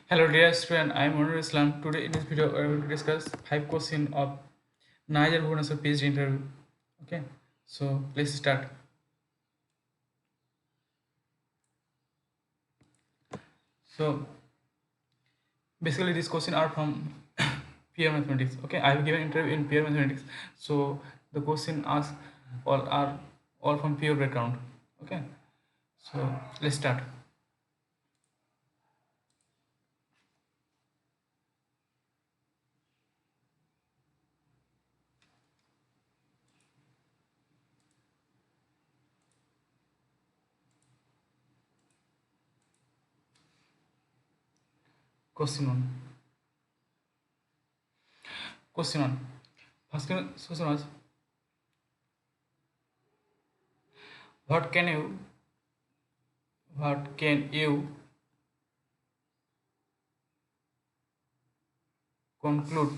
Hello dear student, I am Monur Islam. Today in this video I will discuss 5 questions of NISER Bhubaneswar Ph.D. interview. Okay, so let's start. So basically these questions are from pure mathematics. Okay, I have given interview in pure mathematics. So the question asked all are all from pure background. Okay, so let's start. Question 1. Question 1. First question was, what can you what can you conclude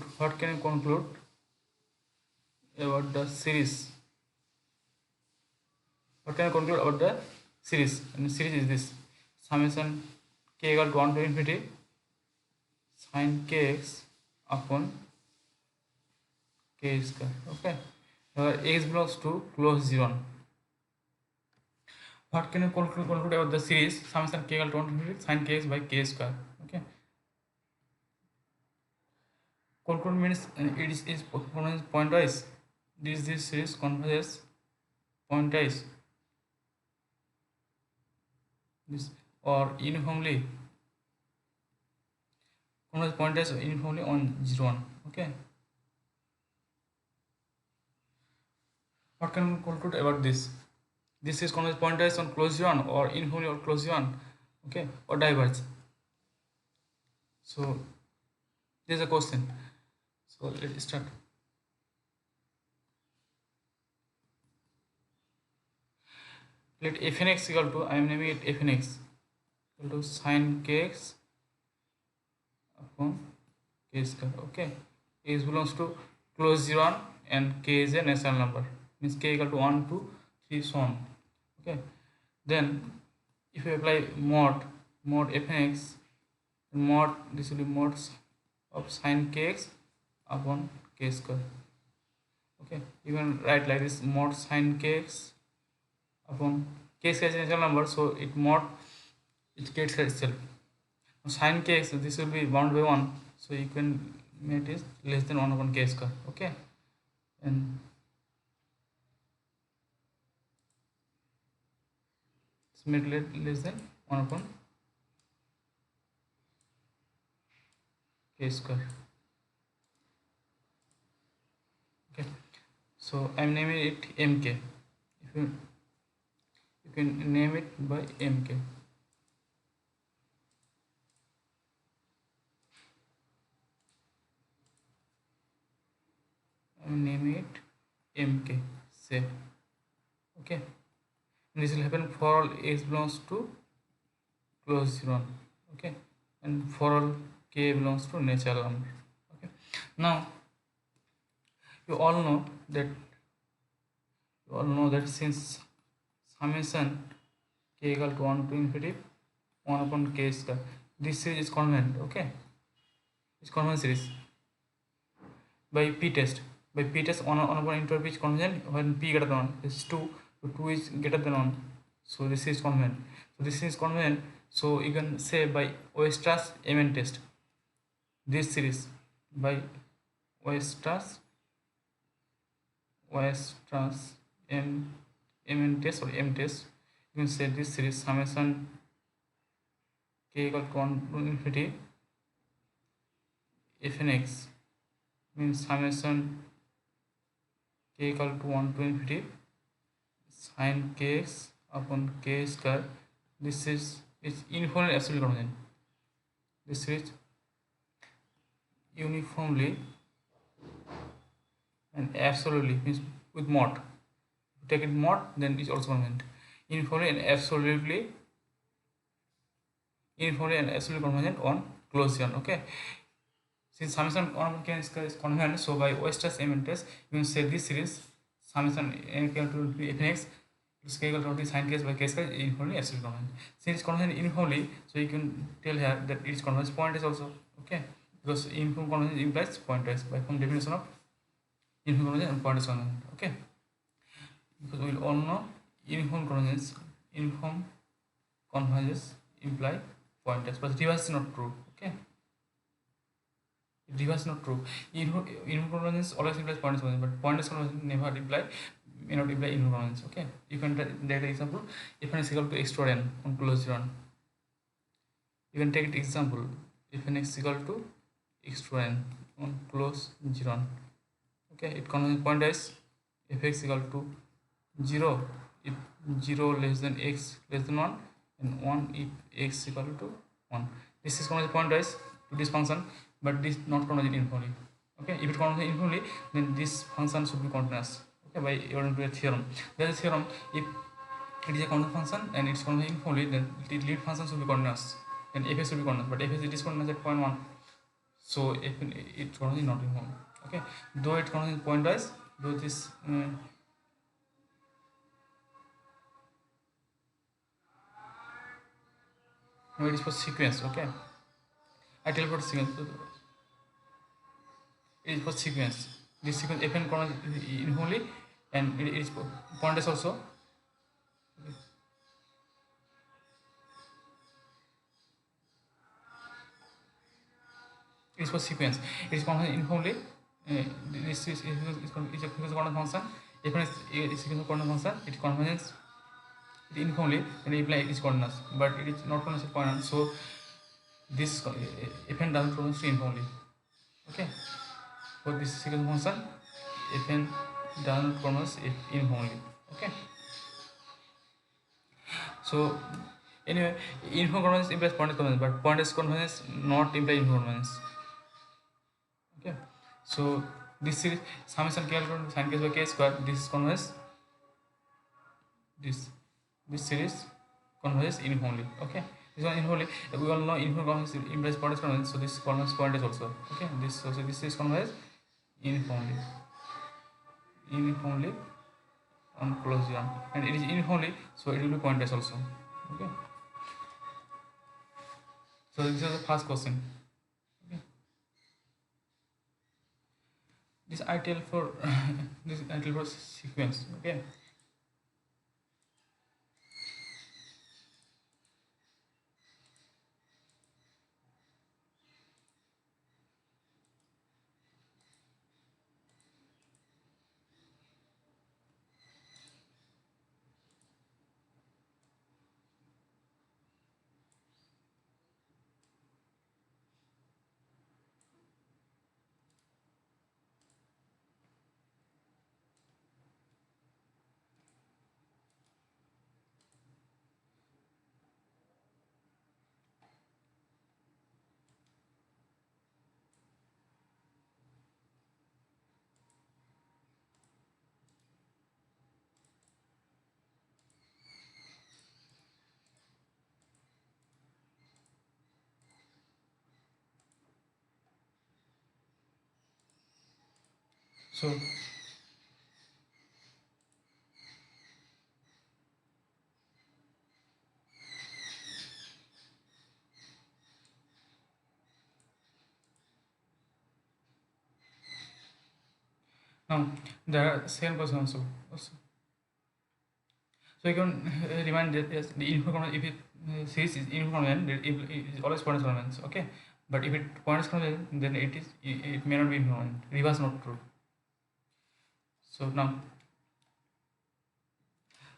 about the series? What can I conclude about the series? And the series is this: summation k equal to 1 to infinity sine kx upon k square. Okay. Where x belongs to closed zone. What can you conclude about the series summation k equal to 1 to infinity sine kx by k square? Okay. Conclude means it is pointwise. This series converges pointwise. This or uniformly converges pointwise or uniformly on 0 1. Okay. What can we conclude about this? This is converges pointwise on closed one or uniformly or closed one, okay, or diverge. So this is a question. So let's start. Let fnx equal to, I am naming it fnx equal to sine kx upon k square. Okay, x belongs to closed one and k is a natural number. Means k equal to 1 to 3 so on. Okay, then if you apply mod fnx, mod this will be mod of sine kx upon k square. Okay, you can write like this: mod sine kx upon k square is a natural number, so it k square itself. Now sine kx, this will be bounded by 1, so you can make it less than 1 upon k square. Okay, and make less than 1 upon k square. Okay, so I'm naming it mk. If you can name it by mk. I'm naming it mk, say. Okay, and this will happen for all x belongs to closed zone. Okay, and for all k belongs to natural number. Okay, now you all know that since summation k equal to 1 to infinity 1 upon k square, this series is convenient. Okay, it's convenient series by p test. 1 upon interval is convenient when p greater than 1 is 2, so 2 is greater than 1, so this is convenient. So this is convenient, so you can say by Weierstrass Mn test, this series by Weierstrass Mn test or M test, you can say this series summation k equal to 1 to infinity fnx means summation k equal to 1 to infinity sine kx upon k square. This is uniformly absolutely convergent. This is uniformly and absolutely means with mod. If you take it mod, then it's also convergent. Uniformly and absolutely convergent on closed one. Okay, since summation on k square is convergent, so by Weierstrass Mn test you can say this series summation n equal to fnx This k equal to sin case by k square is uniformly absolute convergent. Since it's convergent uniformly, so you can tell here that it is convergent pointwise also. Okay, because uniform convergence implies pointwise by from definition of uniform convergence and pointwise convergence. Okay, because we will all know uniform convergence imply pointwise, but reverse is not true. Okay, reverse is not true. Uniform convergence always implies pointwise convergence, but pointwise convergence never may not imply uniform convergence. Okay, you can take the example if n is equal to x to n on closed run. You can take the example if n is equal to x to n on closed run. Okay, it converges pointwise if x equal to 0 if 0 less than x less than 1 and 1 if x equal to 1. This is convergent pointwise to this function, but this not convergent uniformly. Okay, if it converges uniformly, then this function should be continuous. Okay, by according to a theorem. There is a theorem, if it is a continuous function and it's convergent uniformly, then the lead function should be continuous and fx should be continuous, but fx is discontinuous at 0.1, so if it's convergent not uniform. Okay, though it convergent pointwise, though this no, it is for sequence. Okay, I tell for sequence. It is for sequence. This sequence fn converges uniformly and it is pointwise also. Okay. It is for sequence. It is convergent uniformly. This is a quantum function. If it is a quantum function, it converges uniformly and imply it is continuous, but it is not continuous at point 1. So this fn doesn't converge uniformly. Okay, for this sequence function, fn doesn't converge uniformly. Okay, so anyway, uniform convergence implies pointwise convergence, but pointwise convergence not imply uniform convergence. Okay, so this series summation k equal to sin case by k square, this is converges, this series converges uniformly. Okay, this one uniformly, we all know uniform convergence implies pointwise convergence, so this converges pointwise also. Okay, this also, this is converges uniformly on closed run, and it is uniformly, so it will be pointwise also. Okay, so this is the first question. Okay, this I tell for this I tell for sequence. Okay, so now there are second question also. So you can remind that yes, the uniform if it series is uniform, then it is always pointwise convergence. Okay, but if it pointwise convergence, then it may not be uniform. Reverse not true. So now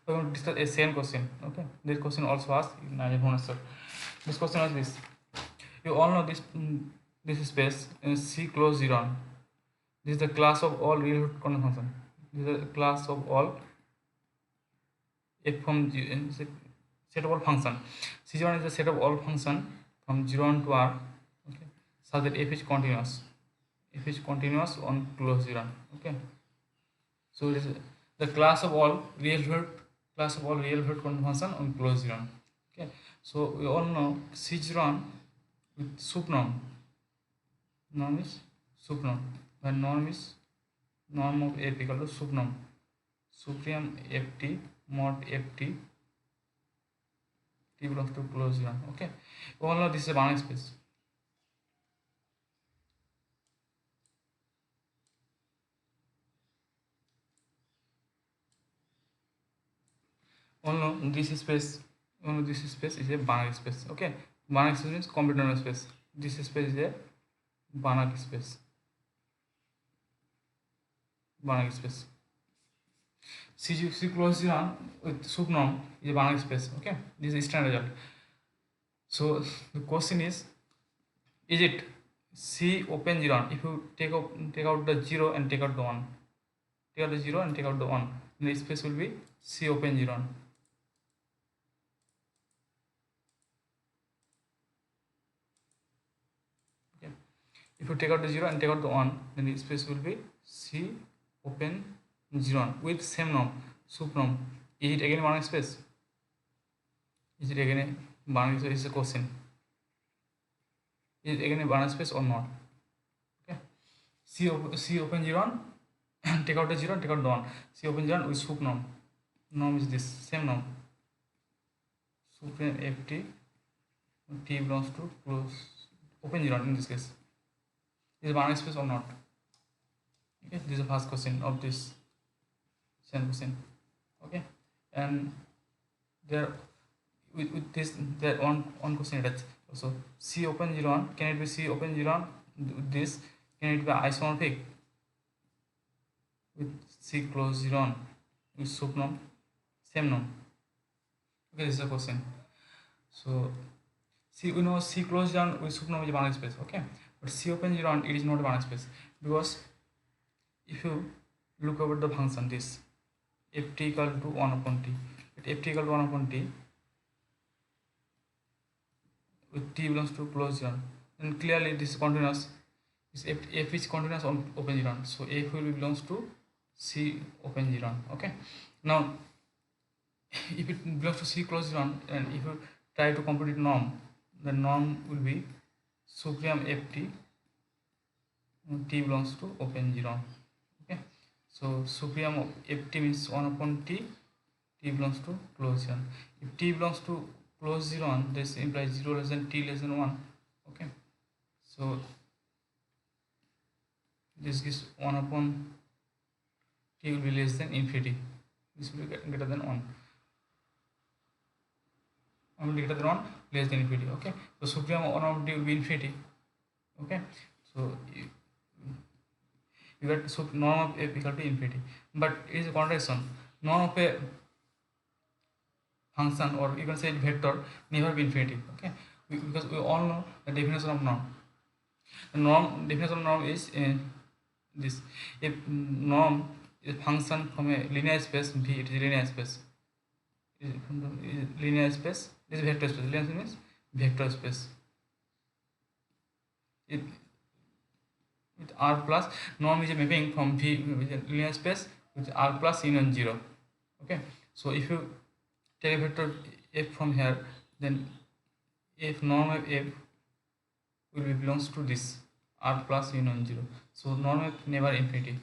we are going to discuss a same question. Okay, this question also asked in NISER Bhubaneswar. This question was this. You all know this this space C close 0. This is the class of all real root quantum function. This is the class of all f from set of all function. C0 is the set of all function from 0 to R. Okay, so that f is continuous. F is continuous on closed run. Okay, so it is the class of all real root quantum function on closed run. Okay, so we all know C0 with sup norm. Norm is sup norm. When norm is norm of f equal to sup norm. Supreme ft mod ft t belongs to closed zero. Okay, all know this is a bounding space. All know this space. All know this space is a Banach space. Okay, Banach space means computational space. This space is a Banach space. Banach space. C closed zero with subnorm is a Banach space. Okay, this is standard result. So the question is it C open zero? If you take out the 0 and take out the 1, take out the 0 and take out the 1, then the space will be C open zero. Okay. If you take out the 0 and take out the 1, then the space will be C open 0 with same norm, subnorm. Is it again Banach space? Is it again a Banach space? Is a question. Is it again a Banach space or not? Okay. C open 0, take out the 0 and take out the 1. C open 0 with subnorm. Norm is this, same norm. Supreme ft t belongs to close open 0 in this case. Is it Banach space or not? Okay, this is the first question of this same question. Okay, and there with this there one question attached. So C open 0, can it be C open 0? This can it be isomorphic with C close 0 with subnorm, same norm? Okay, this is a question. So C, we know C close 0 with subnorm is a Banach space. Okay, but C open 0 it is not a Banach space, because if you look over the function this ft equal to 1 upon t, at ft equal to 1 upon t with t belongs to closed 0, then clearly this is continuous. This f is continuous on open 0, so f will belongs to C open 0. Okay, now if it belongs to C closed 0, and if you try to compute norm, the norm will be supreme ft t belongs to open 0. Okay, so supreme of ft means 1 upon t, t belongs to closed 0. If t belongs to closed 0, this implies 0 less than t less than 1. Okay, so this is 1 upon t will be less than infinity. This will be greater than 1. Greater than 1, less than infinity. Okay, so supreme 1 upon t will be infinity. Okay, so you get norm of f equal to infinity, but it is a contradiction. Norm of a function, or you can say vector, never be infinity. Okay, because we all know the definition of norm. The norm definition of norm is this: if norm is function from a linear space V, it is a linear space. Linear space, this is vector space. Linear space means vector space. It with R plus, norm is a mapping from V with a linear space with R plus union 0. Okay, so if you take a vector f from here, then if norm of f will be belongs to this R plus union 0. So norm f never infinity.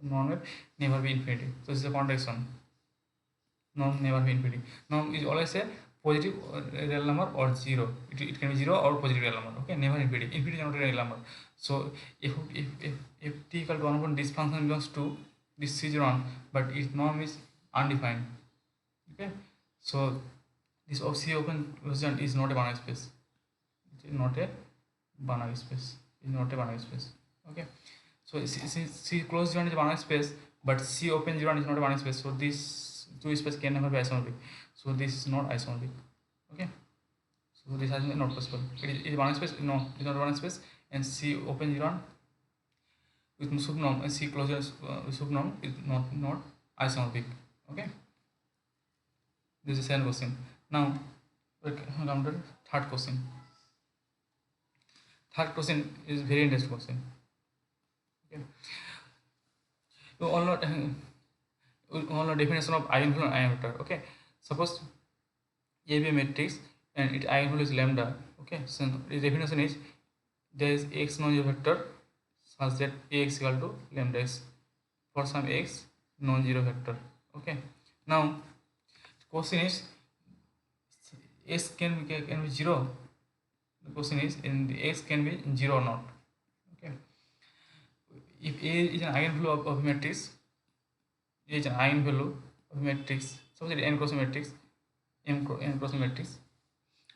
Norm f never be infinity. So this is a contradiction. Norm never be infinity. Norm is always a positive real number or 0. It can be 0 or positive real number. Okay, never infinity. Infinity is not a real number. So if t equal to 1 upon this function belongs to this C0, but its norm is undefined. Okay, so this of C open version is not a Banach space. It is not a Banach space. It is not a Banach space. Okay, so C closed 0 is a Banach space, but C open 0 is not a Banach space. So this two space can never be isomorphic. So this is not isomorphic. Okay, so this is not possible. It is Banach space. No, it is not a Banach space. And C open 0 with subnorm and C closure subnorm is not isomorphic. Okay, this is the second question. Now we come to third question. Third question is very interesting question. Okay, you all know definition of eigenvalue and eigenvector. Okay, suppose A be a matrix and its eigenvalue is lambda. Okay, so the definition is there is x non-zero vector such that Ax equal to lambda x for some x non-zero vector. Okay, now question is x can be 0. The question is in the x can be 0 or not. Okay, if A is an eigenvalue of a matrix, A is an eigenvalue of a matrix, suppose it is n cross a matrix, n cross a matrix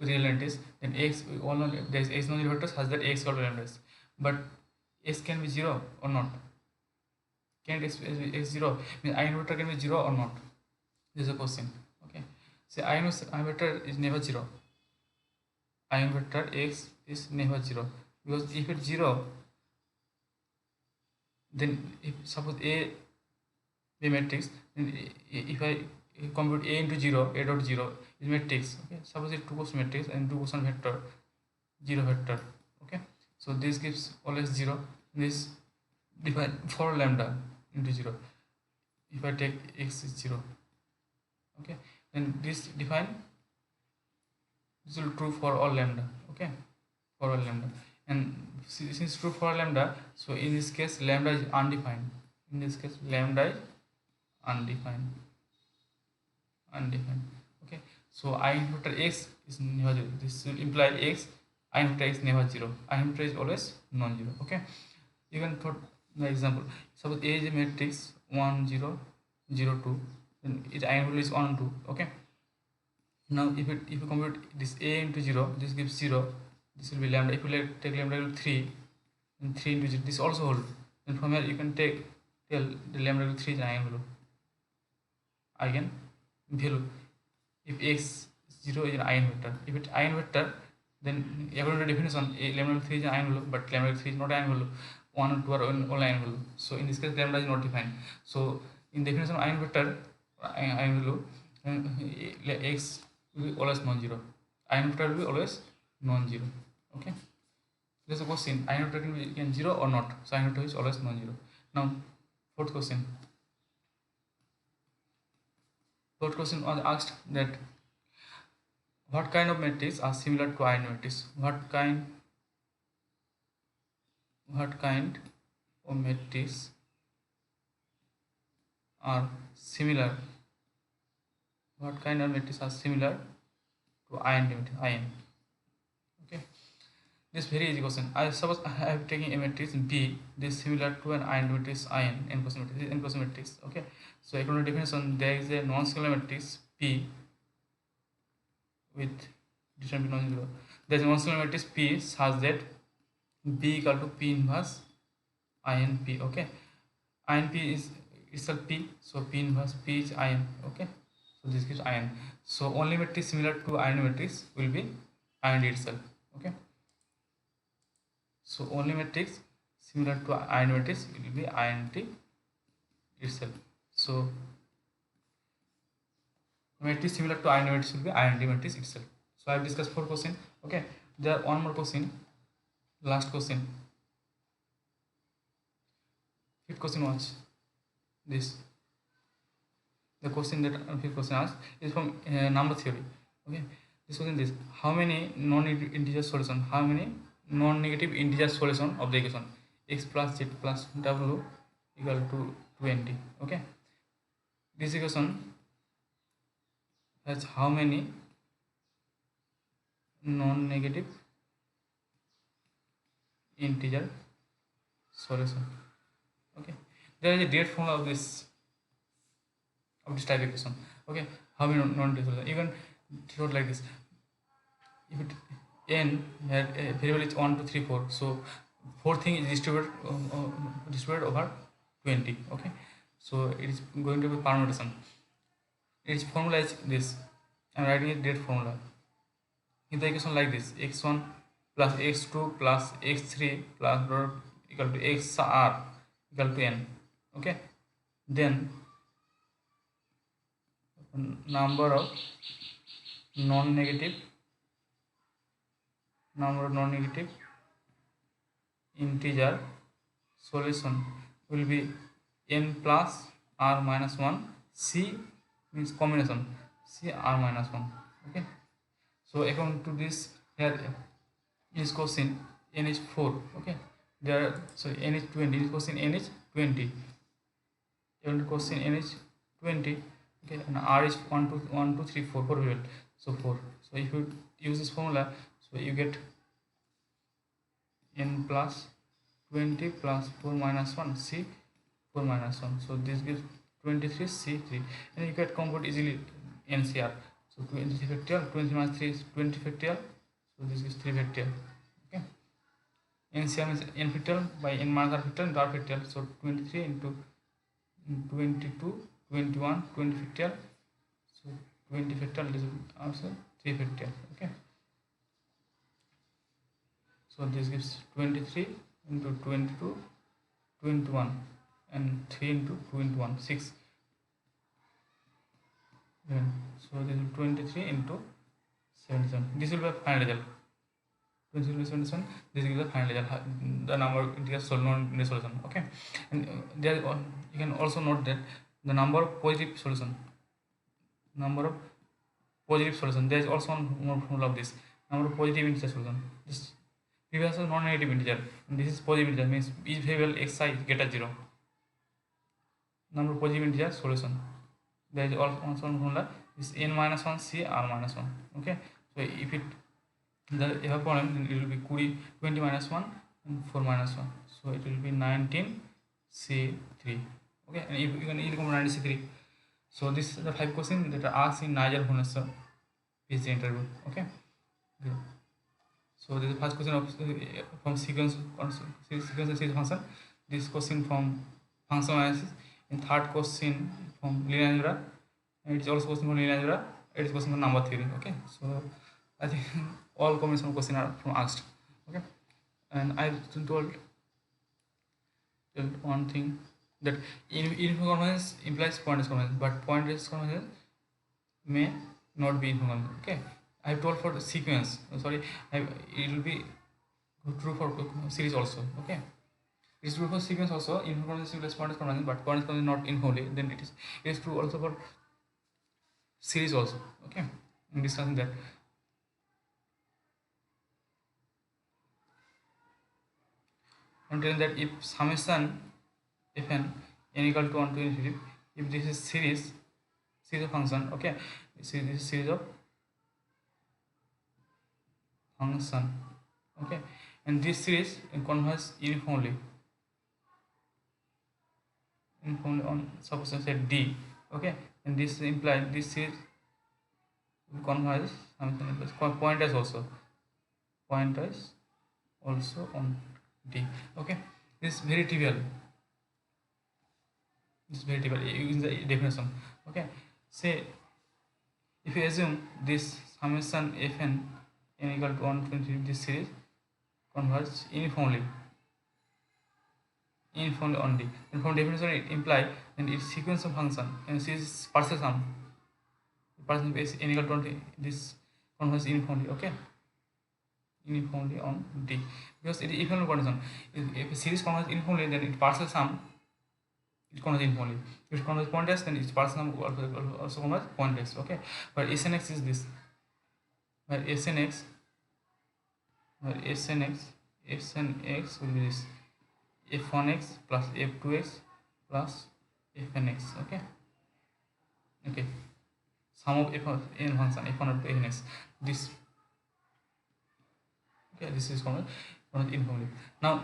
with real entities, then x, all know there is x non-zero vector such that x equal to lambda. But x can be 0 or not. Can it be x 0? Means eigenvector can be 0 or not? This is a question. Okay, say eigenvector is never 0. Eigenvector x is never 0, because if it's 0, then if suppose A be matrix, then if I compute A into 0, A dot 0 is matrix. Okay, suppose it's 2 cross matrix and 2 cross vector, 0 vector. Okay, so this gives always 0. This define for lambda into 0. If I take x is 0, okay, then this define, this will true for all lambda. Okay, for all lambda, and since true for lambda, so in this case lambda is undefined. In this case lambda is undefined. Okay, so eigenvector x is never 0. This will imply x eigenvector is never 0. Eigenvector is always non-zero. Okay, you can put the example. Suppose A is a matrix 1 0 0 2, then its eigenvalue is 1 2. Okay, now if you compute this A into 0, this gives 0. This will be lambda. If you take lambda equal to 3, then 3 into 0, this also hold. Then from here you can tell the lambda equal to 3 is an eigenvalue. If x 0 is an eigenvector. If it's eigenvector, then according to definition, lambda equal to 3 is an eigenvalue, but lambda equal to 3 is not an eigenvalue. 1 and 2 are all eigenvalue. So in this case lambda is not defined. So in definition of eigenvector, eigenvalue, x will be always non-zero. Eigenvector will be always non-zero. Okay, this is a question. Eigenvector can be 0 or not. So eigenvector is always non-zero. Now fourth question. Fourth question was asked that what kind of matrices are similar to eigenmatrices? What kind of matrices are similar? What kind of matrices are similar to ion? Okay, this very easy question. I suppose I am taking a matrix B. This is similar to an ion matrix n cross matrix. This is n cross matrix. Okay, so according to definition, there is a non-scalar matrix P with determinant non-zero. There is a non-scalar matrix P such that B equal to P inverse INP. Okay, INP is itself P, so P inverse P is ion. Okay, so this gives ion. So only matrix similar to ion matrix will be ion itself. Okay, so only matrix similar to ion matrix will be INT itself. So matrix similar to ion matrix will be INT matrix itself. So I have discussed 4 questions. Okay, there are one more question, last question. Fifth question was this. The question that fifth question asked is from number theory. Okay, this question is how many non-integer solution, how many non-negative integer solution of the equation x plus z plus w equal to 20. Okay, this equation has how many non-negative integer solution? Okay, there is a direct formula of this type equation. Okay, how many non-negative solution? You can wrote like this. If it n had a variable is 1 2 3 4, so fourth thing is distributed over 20. Okay, so it is going to be permutation. Its formula is this. I am writing a direct formula in the equation like this: x1 plus x2 plus x3 plus equal to xr equal to n. Okay, then number of non-negative integer solution will be n plus r minus 1. C means combination, C r minus 1. Okay, so according to this, here in this question n is 4. Okay, there, so n is 20. In this question n is 20. According to question n is 20, Okay, and R is 1 2 1 2 3 4 people, so 4. So if you use this formula, so you get n plus 20 plus 4 minus 1 c 4 minus 1, so this gives 23 c 3, and you can compute easily NCR. So 23 factorial, 20 minus 3 is 20 factorial, so this is 3 factorial. Okay, NCR means n factorial by n minus r factorial into r factorial, so 23 into 22 21 20 factorial, so 20 factorial, this is also 3 factorial. Okay, so this gives 23 into 22 21 and 3 into 2 into 1 6. Then so this is 23 into 77, this will be a final result. 23 into 77, this is the final result, the number it gets known in the solution. Okay, and there you can also note that the number of positive solution, there is also one more formula of this number of positive integer solution. This previous is non-negative integer and this is positive integer, means each variable xi is greater 0. Number of positive integer solution, there is also one formula is n minus 1 c r minus 1. Okay, so if it the have problem, then it will be 20 minus 1 and 4 minus 1, so it will be 19 c 3. Okay, and if you can easily compare 19 c 3. So this is the 5 questions that are asked in NISER Bhubaneswar Ph.D interview. Okay, so this is the first question of from sequence and series function. This question from function analysis, and third question from linear algebra, and it is also question from linear algebra. It is question from number theory. Okay, so I think all combination questions are from asked. Okay, and I told one thing that uniform convergence implies pointless convergence, but pointless convergence may not be uniform. Okay, I have told for the sequence. It will be true for series also. Okay, it's true for sequence also. Uniform convergence implies pointless convergence, but pointless convergence not uniformly. Then it is true also for series also. Okay, in discussing that. I'm telling that if summation fn n equal to 1 to infinity, if this is series of function. Okay, this is series of function. Okay, and this series converges uniformly on suppose say D. Okay, and this implies this series will converge pointwise also on D. Okay, this is very trivial. Using the definition. Okay, say if you assume this summation fn n equal to 1 to infinity, this series converges uniformly on D. And from definition it implies then its sequence of function and series partial sum. Partial base n equal to 20, this converges uniformly. Okay, uniformly on D, because it is equivalent condition. If a series converges uniformly, then its partial sum it converges uniformly. If it converges pointwise, then its partial sum also converges pointwise. Okay, but SNX is this. Where SNX will be this f1x plus f2x plus fnx. Okay, sum of n function f1 up to fnx. This is converges uniformly. Now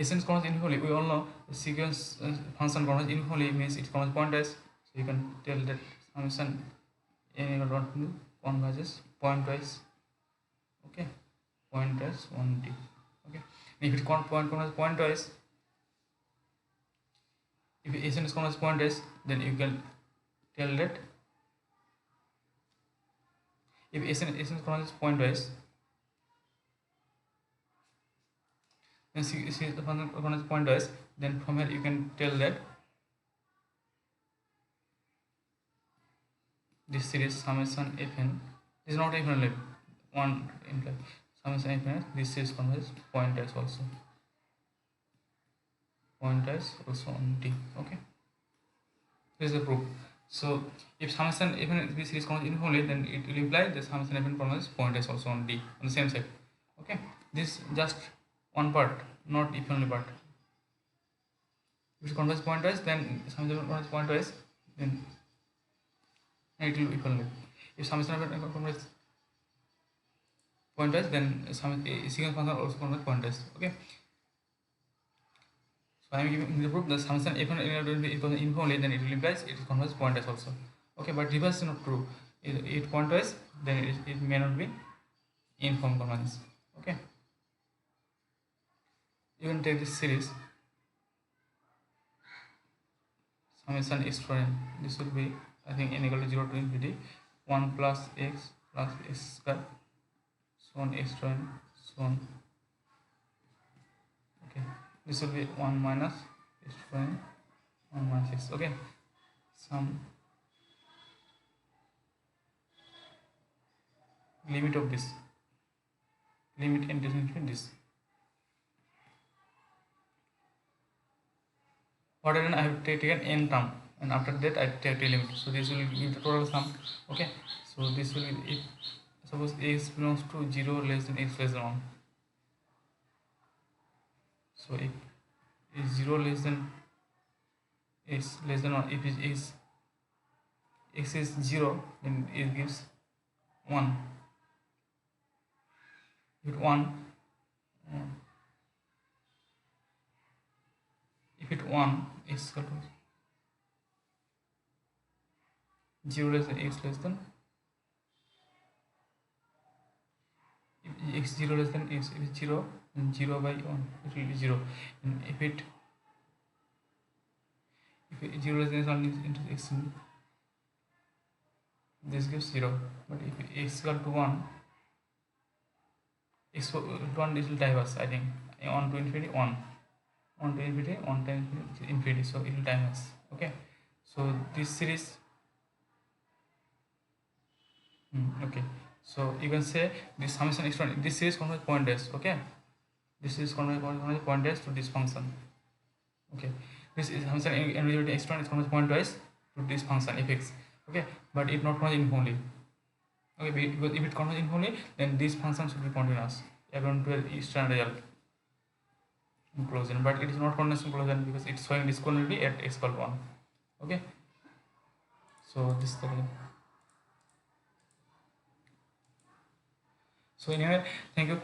Sn converges uniformly. We all know the sequence function converges uniformly means it converges pointwise. So you can tell that summation n equal to converges pointwise. Okay, pointwise on D. Okay, and if it converges pointwise, if Sn is converges pointwise, then you can tell that if Sn converges pointwise, then see the function converges pointwise, then from here you can tell that this series summation fn is not even one implies summation fn, this series converges pointwise also on D. Okay, this is the proof. So if summation fn this series converges uniformly, then it will imply the summation fn converges pointwise also on D on the same side. Okay, this just one part, not if only part. If it converges pointwise, then summation converges pointwise, then and it will equal length. If summation of n converges pointwise, then sequence function also converges pointwise. Okay. So I am giving the proof the summation if an will be equal to info only, then it will implies it converges pointwise also. Okay, but reverse is not true. It pointwise, then it may not be inform convergence. Okay. You can take this series summation x for n. This will be, I think, n equal to 0 to infinity 1 plus x square so on x to n so on. Okay, this will be 1 minus x to n 1 minus x. Okay, some limit of this, limit n tends to this. What I have taken n term, and after that I take a limit, so this will give the total sum. Okay, so this will be, if suppose x belongs to 0 less than x less than 1, so if is 0 less than x less than 1, if it is x is 0, then it gives 1. If 1 if it 1 is equal to 0 less than x less than, if x 0 less than x, if it's 0, then 0 by 1 it will be 0, and if it 0 less than 1 is into x, this gives 0. But if x equal to 1, x to 1 this will diverse, I think, 1 to infinity 1, 1 to infinity 1 times infinity, so it will diverse. Okay, so this series okay, so you can say this summation exponent, this series converges pointwise. Okay, this is converges pointwise to this function. Okay, this is summation n exponent is converges pointwise to this function fx. Okay, but it not converges uniformly. Okay, because if it converges uniformly, then this function should be continuous according to the standard result inclusion, but it is not continuous inclusion because it's showing discontinuity at x equal 1. Okay, so this is the reason. So anyway, thank you.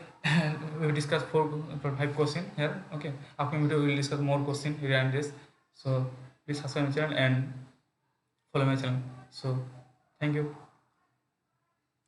We will discuss 5 questions here. Okay, upcoming video we will discuss more questions regarding this. So please subscribe my channel and follow my channel. So thank you.